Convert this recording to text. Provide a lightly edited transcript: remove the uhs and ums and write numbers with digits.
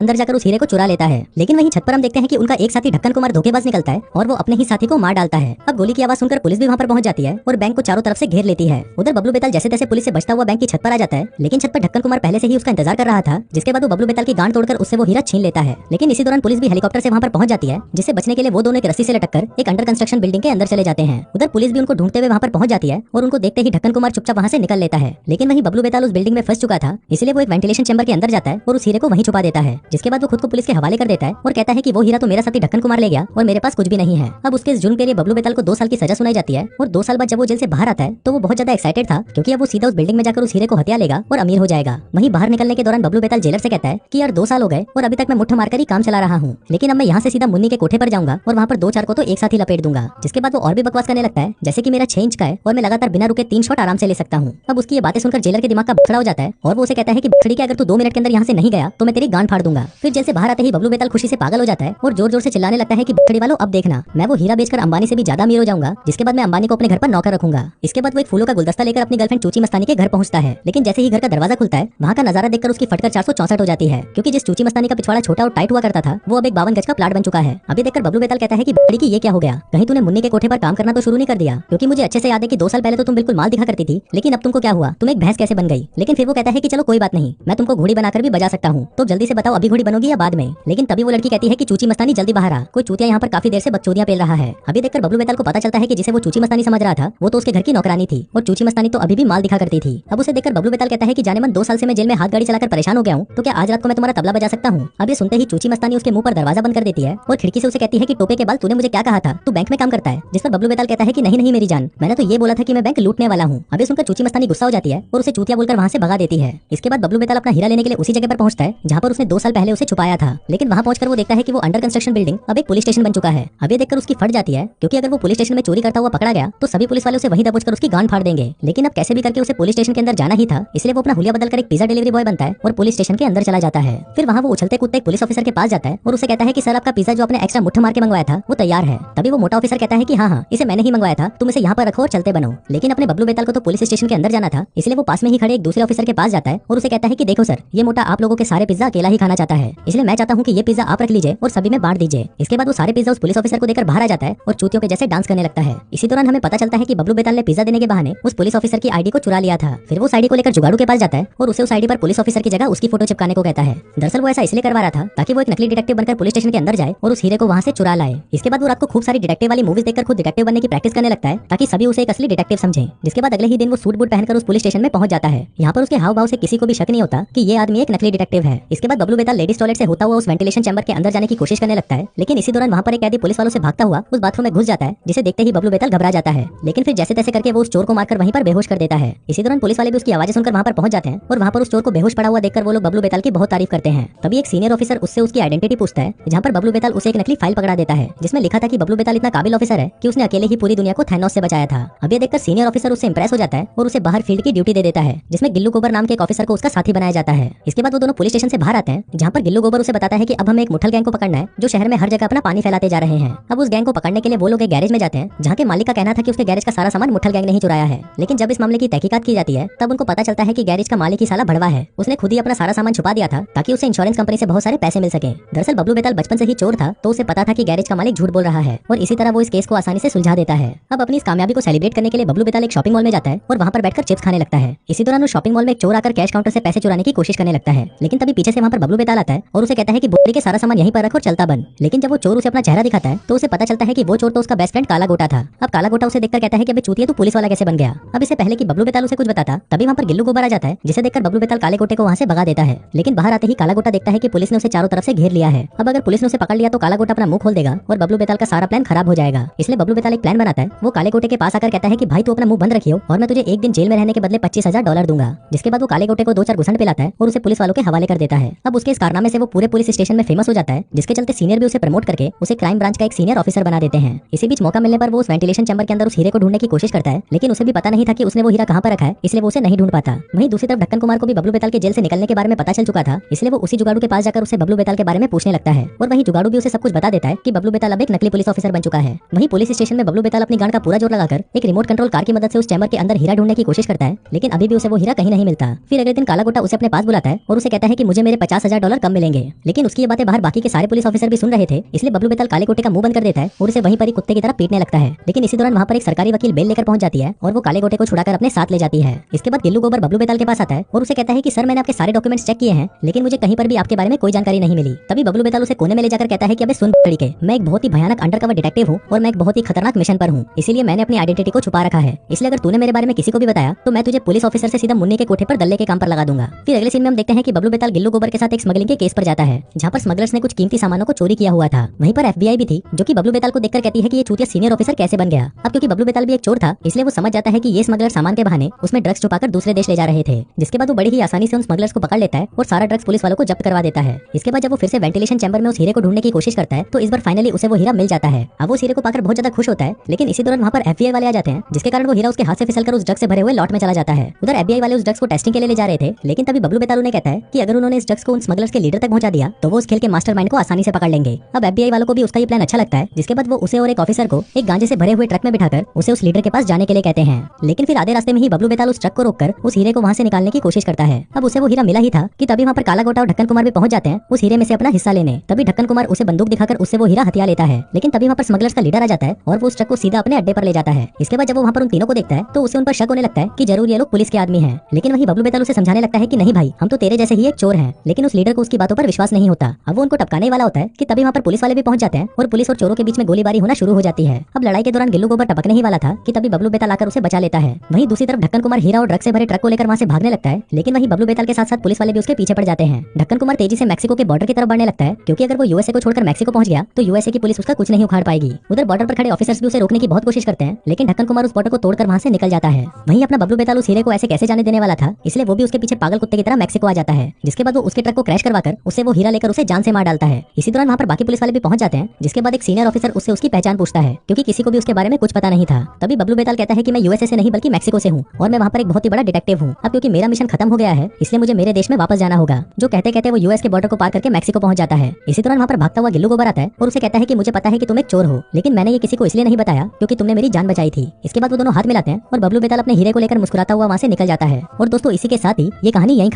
अंदर जाकर उस हीरे को चुरा लेता है। लेकिन वहीं छत पर हम देखते हैं कि उनका एक साथी ढक्कन कुमार धोखेबाज निकलता है और वो अपने ही साथी को मार डालता है। अब गोली की आवाज सुनकर पुलिस भी वहाँ पर पहुंच जाती है और बैंक को चारों तरफ से घेर लेती है। उधर बबलू बेताल जैसे तैसे पुलिस से बचता हुआ बैंक की छत पर आ जाता है, लेकिन छत पर ढक्कन कुमार पहले से ही उसका इंतजार कर रहा था, जिसके बाद वो बबलू बेताल की गांड तोड़कर उससे वो हीरा छीन लेता है। लेकिन इसी दौरान पुलिस भी हेलीकॉप्टर से वहाँ पर पहुंच जाती है, जिससे बचने के लिए वो दोनों एक रस्सी से लटककर एक अंडर कंस्ट्रक्शन बिल्डिंग के अंदर चले जाते हैं। उधर पुलिस भी उनको ढूंढते हुए वहाँ पर पहुंच जाती है और उनको देखते ही ढक्कन कुमार चुपचाप वहाँ से निकल लेता है। लेकिन वहीं बबलू बेताल उस बिल्डिंग में फंस चुका था, इसलिए वो एक वेंटिलेशन चैम्बर के अंदर जाता है और उस हीरे को वहीं छुपा देता है। जिसके बाद वो खुद को पुलिस के हवाले कर देता है और कहता है कि वो हीरा तो मेरा साथी ढक्कन कुमार ले गया और मेरे पास कुछ भी नहीं है। अब उसके इस जुर्म के लिए बबलू बेताल को 2 साल की सजा सुनाई जाती है और 2 साल बाद जब वो जेल से बाहर आता है तो वो बहुत ज्यादा एक्साइटेड था, क्योंकि अब वो सीधा उस बिल्डिंग में जाकर उस हीरे को हथिया लेगा और अमीर हो जाएगा। वहीं बाहर निकलने के दौरान बबलू बेताल जेलर से कहता है कि यार 2 साल हो गए और अभी तक मैं मुट्ठा मारकर ही काम चला रहा हूँ, लेकिन अब मैं यहाँ से सीधा मुन्नी के कोठे पर जाऊंगा और वहाँ पर 2-4 को तो एक साथ ही लपेट दूंगा। जिसके बाद वो और भी बकवास करने लगता है, जैसे कि मेरा 6 इंच का है और मैं लगातार बिना रुके 3 शॉट आराम से ले सकता हूँ। अब उसकी ये बातें सुनकर जेलर के दिमाग का बखड़ा हो जाता है और वो उसे कहता है कि बखड़ी के अगर तू 2 मिनट के अंदर यहाँ से नहीं गया तो मैं तेरी गांड फाड़ दूंगा। फिर जेल से बाहर आते ही बबलू बेताल खुशी से पागल हो जाता है और जोर जोर से चिल्लाने लगता है कि बखड़ी वालों अब देखना, मैं वो हीरा बेचकर अंबानी से भी ज्यादा अमीर हो जाऊंगा, जिसके बाद मैं अंबानी को अपने घर पर नौकर रखूंगा। इसके बाद वो एक फूलों का गुलदस्ता लेकर अपनी गर्लफ्रेंड चूची मस्तानी के घर पहुंचता है, लेकिन जैसे ही घर का दरवाजा खुलता है वहाँ का नजारा देखकर उसकी फटकर 464 हो जाती है, क्योंकि जिस चूची मस्तानी का पिछवाड़ा छोटा और टाइट हुआ करता था वो अब एक 52 गज का प्लाट बन चुका है। अभी देखकर बबलू बेताल कहता है कि बड़ी की ये क्या हो गया, कहीं तूने मुन्नी के कोठे पर काम करना तो शुरू नहीं कर दिया, क्योंकि मुझे अच्छे से याद है कि 2 साल पहले तो तुम बिल्कुल माल दिखा करती थी, लेकिन अब तुमको क्या हुआ, तुम एक भैंस कैसे बन गई। लेकिन फिर वो कहता है कि चलो कोई बात नहीं, मैं तुमको घोड़ी बनाकर भी बजा सकता हूँ, तो जल्दी से बताओ अभी घोड़ी बनोगी या बाद में। लेकिन तभी वो लड़की कहती है कि चूची मस्तानी जल्दी बाहर आ, कोई चूतिया यहाँ पर काफी देर से बकचोदियां पेल रहा है। अभी देखकर बबलू बेताल को पता चलता है कि जिसे वो चूची मस्तानी समझ रहा था वो तो उसके घर की नौकरानी थी और चूची मस्तानी तो अभी भी माल दिखा करती थी। अब उसे देखकर बबलू बेताल कहता है कि जाने मन 2 साल से मैं जेल में हाथ गाड़ी चलाकर परेशान हो गया हूँ, तो क्या आज रात को मैं तुम्हारा तबला बजा सकता हूँ। अब ये सुनते ही चूची मस्तानी उसके मुंह पर दरवाजा बंद कर देती है और खिड़की से उसे कहती है कि टोपे के बाल तूने मुझे क्या कहा था, तू बैंक में काम करता है। जिस पर बबलू बेताल कहता है कि नहीं नहीं मेरी जान, मैंने तो ये बोला था कि मैं बैंक लूटने वाला हूँ। अभी सुनकर चूची मस्तानी गुस्सा हो जाती है और उसे चूतिया बोलकर वहाँ से भगा देती है। इसके बाद बबलू बेताल अपना हीरा लेने के लिए उसी जगह पर पहुंचता है जहाँ पर उसने 2 साल पहले उसे छुपाया था, लेकिन वहाँ पहुंचकर वो देखता है कि वो अंडर कंस्ट्रक्शन बिल्डिंग अब एक पुलिस स्टेशन बन चुका है। अभी देखकर उसकी फट जाती है, क्योंकि अगर वो पुलिस स्टेशन में चोरी करता हुआ पकड़ा गया तो सभी पुलिस वाले उसे वहीं दबोचकर उसकी गांड फाड़ देंगे। लेकिन अब कैसे भी करके उसे पुलिस स्टेशन के अंदर जाना ही था, इसलिए वो अपना हुलिया बदलकर एक पिज्जा डिलीवरी बॉय बनता है और पुलिस स्टेशन के अंदर चला जाता है। फिर वहाँ वो उछलते कूदते एक पुलिस ऑफिसर के पास जाता है और उसे कहता है कि सर आपका पिज्जा जो आपने एक्स्ट्रा मुट्ठा मार के मंगवाया था वो तैयार है। तभी वो मोटा ऑफिसर कहता है कि हाँ इसे मैंने ही मंगवाया था, तुम इसे यहाँ पर रखो और चलते बनो। लेकिन अपने बबलू बेताल को तो पुलिस स्टेशन के अंदर जाना था, इसलिए वो पास में ही खड़े एक दूसरे ऑफिसर के पास जाता है और उसे कहता है कि देखो सर ये मोटा आप लोगों के सारे पिज्जा अकेला ही खाना चाहता है, इसलिए मैं चाहता हूँ कि ये पिज्जा आप रख लीजिए और सभी में बांट दीजिए। इसके बाद वो सारे पिज्जा उस पुलिस ऑफिसर को देकर बाहर आ जाता है और चूतियों के जैसे डांस करने लगता है। इसी दौरान हमें पता चलता है कि बबलू बेताल ने पिज्जा देने के बहाने उस पुलिस ऑफिसर की आईडी को चुरा लिया था। फिर वो उस आईडी को लेकर जुगाड़ू के पास जाता है और उसे उस आईडी पर पुलिस ऑफिसर की जगह उसकी फोटो चिपकाने को कहता है। दरअसल वो ऐसा इसलिए करवा रहा था ताकि वो एक नकली डिटेक्टिव बनकर पुलिस स्टेशन के अंदर जाए और उस हीरे को वहाँ से चुरा लाए। इसके बाद वो रात को खूब सारी डिटेक्टिव वाली मूवीज देखकर खुद डिटेक्टिव बनने की प्रैक्टिस करने लगता है ताकि सभी उसे एक असली डिटेक्टिव समझें। जिसके बाद अगले ही दिन वो सूट बूट पहनकर उस पुलिस स्टेशन में पहुंच जाता है। यहाँ पर उसके हाव भाव से किसी को भी शक नहीं होता कि ये आदमी एक नकली डिटेक्टिव है। इसके बाद बबलू बेताल लेडीज टॉयलेट से होता हुआ उस वेंटिलेशन चैम्बर के अंदर जाने की कोशिश करने लगता है, लेकिन इसी दौरान वहाँ पर एक कैदी पुलिस वालों से भागता हुआ उस बाथरूम में घुस जाता है, जिसे देखते ही बबलू बेताल घबरा जाता है। लेकिन फिर जैसे तैसे करके वो उस चोर को मारकर वहीं पर बेहोश कर देता है। इसी दौरान पुलिस वाले भी उसकी आवाजें सुनकर वहाँ पर पहुंच जाते हैं और वहाँ पर उस चोर को बेहोश पड़ा हुआ देखकर वो लोग बबलू बेताल की बहुत तारीफ करते हैं। तभी एक सीनियर ऑफिसर उससे उसकी आइडेंटिटी पूछता है, जहाँ पर बबलू बेताल उसे एक नकली फाइल पकड़ा देता है जिसमें लिखा था कि बबलू बेताल इतना काबिल ऑफिसर है कि उसने अकेले ही पूरी दुनिया को थैनोस से बचाया था। अब ये देखकर सीनियर ऑफिसर उससे इंप्रेस हो जाता है और उसे बाहर फील्ड की ड्यूटी दे देता है, जिसमें गिल्लू गोबर नाम के एक ऑफिसर को उसका साथी बनाया जाता है। इसके बाद वो दोनों पुलिस स्टेशन से बाहर आते हैं, जहाँ पर गिल्लू गोबर उसे बताता है कि अब हमें एक मुठल गैंग को पकड़ना है जो शहर में हर जगह अपना पानी फैलाते जा रहे हैं। अब उस गैंग को पकड़ने के लिए वो लोग एक गैरेज में जाते हैं, जहाँ के मालिक का कहना था कि उसके गैरेज का सारा सामान मुठल गैंग ने ही चुराया है। लेकिन जब इस मामले की तहकीकात की जाती है तब उनको पता चलता है कि गैरेज का मालिक ही साला भड़वा है, उसने खुद ही अपना सारा सामान छुपा दिया था ताकि उसे इंश्योरेंस कंपनी से बहुत सारे पैसे मिल सके। दरअसल बबलू बेताल बचपन से ही चोर था, तो उसे पता था कि गैरेज का मालिक झूठ बोल रहा है और इसी तरह वो इस केस को आसानी से सुलझा देता है। अब अपनी इस कामयाबी को सेलिब्रेट करने के लिए बबलू बेताल एक शॉपिंग मॉल में जाता है और वहाँ पर बैठकर चिप्स खाने लगता है। इसी दौरान उस शॉपिंग मॉल में एक चोर आकर कैश काउंटर से पैसे चुराने की कोशिश करने लगता है, लेकिन तभी पीछे से वहाँ पर बबलू बेताल आता है और उसे कहता है कि बोतली के सारा सामान यहीं पर रख और चलता बन। लेकिन जब वो चोर उसे अपना चेहरा दिखाता है तो उसे पता चलता है कि वो चोर तो उसका बेस्ट फ्रेंड काला गोटा था। अब काला गोटा उसे देखकर कहता है कि अबे चूतिया तू पुलिस वाला कैसे बन गया। अब इससे पहले कि बबलू बेताल उसे कुछ बताता तभी वहाँ पर गिल्लू गोबर आ जाता है, जिसे देखकर बबलू बेताल काले गोटे को वहाँ से भगा देता है। लेकिन बाहर आते ही काला गोटा देखता है कि पुलिस ने उसे चारों तरफ से घेर लिया है। अब अगर पुलिस ने उसे पकड़ लिया तो काला गोटा अपना मुंह खोल देगा और बबलू बेताल का सारा प्लान खराब हो जाएगा। इसलिए बबलू बेताल एक प्लान बनाता है। वो काले गोटे के पास आकर कहता है कि भाई तू अपना मुंह बंद रखियो और मैं तुझे एक दिन जेल में रहने के बदले $25,000 दूंगा। जिसके बाद वो काले गोटे को 2-4 घुसंड पिलाता है और उसे पुलिस वालों के हवाले कर देता है। अब उसके इस कारनामे से वो पूरे पुलिस स्टेशन में फेमस हो जाता है, जिसके चलते सीनियर भी उसे प्रमोट करके उसे क्राइम ब्रांच का एक सीनियर ऑफिसर बना देते हैं। इसी बीच मौका मिलने पर वो उस वेंटिलेशन चैम्बर के अंदर उस हीरे को ढूंढने की कोशिश करता है, लेकिन उसे भी पता नहीं था कि उसने वो हीरा कहाँ पर रखा है, इसलिए वो उसे नहीं ढूंढ पाता। वहीं दूसरी तरफ ढक्कन कुमार को भी बबलू बेताल के जेल से निकलने के बारे में पता चल चुका था, इसलिए वो उसी जुगाड़ू के पास जाकर उसे बबलू बेताल के बारे में पूछने लगता है और वहीं जुगाड़ू भी उसे सब कुछ बता देता है कि बबलू बेताल अब एक नकली पुलिस ऑफिसर बन चुका है। वहीं पुलिस स्टेशन में बबलू बेताल अपनी गांड का पूरा जोर लगाकर एक रिमोट कंट्रोल कार की मदद से उस चैम्बर के अंदर हीरा ढूंढने की कोशिश करता है, लेकिन अभी भी उसे वो हीरा कहीं नहीं मिलता। फिर अगले दिन काला गोटा उसे अपने पास बुलाता है और उसे कहता है कि मुझे मेरे $50,000 $10 कम मिलेंगे। लेकिन उसकी ये बातें बाहर बाकी के सारे पुलिस ऑफिसर भी सुन रहे थे, इसलिए बबलू बेताल काले गोटे का मुंह बंद कर देता है और उसे वहीं पर ही कुत्ते की तरह पीटने लगता है। लेकिन इसी दौरान वहाँ पर एक सरकारी वकील बेल लेकर पहुंच जाती है और वो काले गोटे को छुड़ाकर अपने साथ ले जाती है। इसके बाद गिल्लू गोबर बबलू बेताल के पास आता है और उसे कहता है कि सर मैंने आपके सारे डॉक्यूमेंट्स चेक किए हैं, लेकिन मुझे कहीं पर भी आपके बारे में कोई जानकारी नहीं मिली। तभी बबलू बेताल उसे कोने में ले जाकर कहता है कि अबे सुन तरीके, मैं एक बहुत ही भयानक अंडरकवर डिटेक्टिव हूँ और मैं एक बहुत ही खतरनाक मिशन पर हूँ, इसीलिए मैंने अपनी आइडेंटिटी को छुपा रखा है। इसलिए अगर तूने मेरे बारे में किसी को भी बताया तो मैं तुझे पुलिस ऑफिसर से सीधा मुन्नी के कोठे पर दल्ले के काम पर लगा दूंगा। फिर अगले सीन में हम देखते हैं कि बबलू बेताल गिल्लू गोबर के साथ एक स्मगलिंग के केस पर जाता है, जहाँ पर स्मगलर्स ने कुछ कीमती सामानों को चोरी किया हुआ था। वहीं पर FBI भी थी, जो कि बबलू बेताल को देखकर कहती है कि ये चूतिया सीनियर ऑफिसर कैसे बन गया। अब क्योंकि बबलू बेताल भी एक चोर था, इसलिए वो समझ जाता है कि ये स्मगलर सामान के बहाने उसमें ड्रग्स छुपाकर दूसरे देश ले जा रहे थे। जिसके बाद वो बड़ी ही आसानी से उन स्मगलर्स को पकड़ लेता है और सारा ड्रग्स पुलिस वालों को जब्त करवा देता है। इसके बाद जब वो फिर से वेंटिलेशन चैम्बर में उस हीरे को ढूंढने की कोशिश करता है तो इस बार फाइनली उसे वो हीरा मिल जाता है। अब वो हीरे को पाकर बहुत ज्यादा खुश होता है, लेकिन इसी दौरान वहाँ पर FBI वाले आ जाते हैं, जिसके कारण वो हीरा उसके हाथ से फिसलकर उस ड्रग्स से भरे हुए लॉट में चला जाता है। उधर FBI वाले उस ड्रग्स को टेस्टिंग के लिए ले जा रहे थे, लेकिन तभी बबलू बेताल उन्हें कहता है कि अगर उन्होंने इस ड्रग्स को उन स्मगलर्स के लीडर तक पहुंचा दिया तो वो उस खेल के मास्टरमाइंड को आसानी से पकड़ लेंगे। अब FBI वालों को भी उसका ये प्लान अच्छा लगता है, जिसके बाद वो उसे और एक ऑफिसर को एक गांजे से भरे हुए ट्रक में बिठाकर उसे उस लीडर के पास जाने के लिए कहते हैं। लेकिन फिर आधे रास्ते में ही बबलू बेताल उस ट्रक को रोककर उस हीरे को वहाँ से निकालने की कोशिश करता है। अब उसे वो हीरा मिला ही था कि तभी वहाँ पर काला गोटा और ढक्कन कुमार भी पहुंच जाते हैं उस हीरे में से अपना हिस्सा लेने। तभी ढक्कन कुमार उसे बंदूक दिखाकर उससे वो हीरा हथिया लेता है, लेकिन तभी वहाँ पर स्मगलर्स का लीडर आ जाता है और वो उस ट्रक को सीधा अपने अड्डे पर ले जाता है। इसके बाद जब वो वहाँ पर उन तीनों को देखता है तो उसे उन पर शक होने लगता है कि जरूर ये लोग पुलिस के आदमी हैं। लेकिन वही बबलू बेताल उसे समझाने लगता है कि नहीं भाई, हम तो तेरे जैसे ही एक चोर हैं। लेकिन उस लीडर को उसकी बातों पर विश्वास नहीं होता। अब वो उनको टपकाने वाला होता है कि तभी वहाँ पर पुलिस वाले भी पहुंच जाते हैं और पुलिस और चोरों के बीच में गोलीबारी होना शुरू हो जाती है। अब लड़ाई के दौरान गिल्लू गोबर टपकने ही वाला था कि तभी बबलू बेताल आकर उसे बचा लेता है। वहीं दूसरी तरफ ढक्कन कुमार हीरा और ड्रग से भरे ट्रक को लेकर वहाँ से भागने लगता है, लेकिन वहीं बबलू बेताल के साथ साथ पुलिस वाले भी उसके पीछे पड़ जाते हैं। ढक्कन कुमार तेजी से मैक्सिको के बॉर्डर की तरफ बढ़ने लगता है, क्योंकि अगर वो USA को छोड़कर मैक्सिको पहुंच गया तो USA की पुलिस उसका कुछ नहीं उखाड़ पाएगी। उधर बॉर्डर पर खड़े ऑफिसर्स भी उसे रोकने की बहुत कोशिश करते हैं, लेकिन ढक्कन कुमार उस बॉर्डर को तोड़कर वहाँ से निकल जाता है। वहीं अपना बबलू बेताल उस हीरे को ऐसे कैसे जाने देने वाला था, इसलिए वो भी उसके पीछे पागल कुत्ते की तरह मैक्सिको आ जाता है। जिसके बाद वो उसके ट्रक को क्रैश करवाकर उससे वो हीरा लेकर उसे जान से मार डालता है। इसी दौरान वहाँ पर बाकी पुलिस वाले भी पहुंच जाते हैं, जिसके बाद एक सीनियर ऑफिसर उससे उसकी पहचान पूछता है, क्योंकि किसी को भी उसके बारे में कुछ पता नहीं था। तभी बबलू बेताल कहता है कि मैं USA से नहीं बल्कि मैक्सिको से हूँ और मैं वहाँ पर एक बहुत ही बड़ा डिटेक्टिव हूँ। अब क्योंकि मेरा मिशन खत्म हो गया है, इसलिए मुझे मेरे देश में वापस जाना होगा। जो कहते कहते वो US के बॉर्डर को पार करके मैक्सिको पहुंच जाता है। इसी दौरान वहाँ पर भागता हुआ गिल्लू गोबर आता है और उसे कहता है कि मुझे पता है कि तुम एक चोर हो, लेकिन मैंने ये किसी को इसलिए नहीं बताया क्योंकि तुमने मेरी जान बचाई थी। इसके बाद वो दोनों हाथ मिलाते हैं और बबलू बेताल अपने हीरे को लेकर मुस्कुराता हुआ वहाँ से निकल जाता है। और दोस्तों इसी के साथ ही ये कहानी यहीं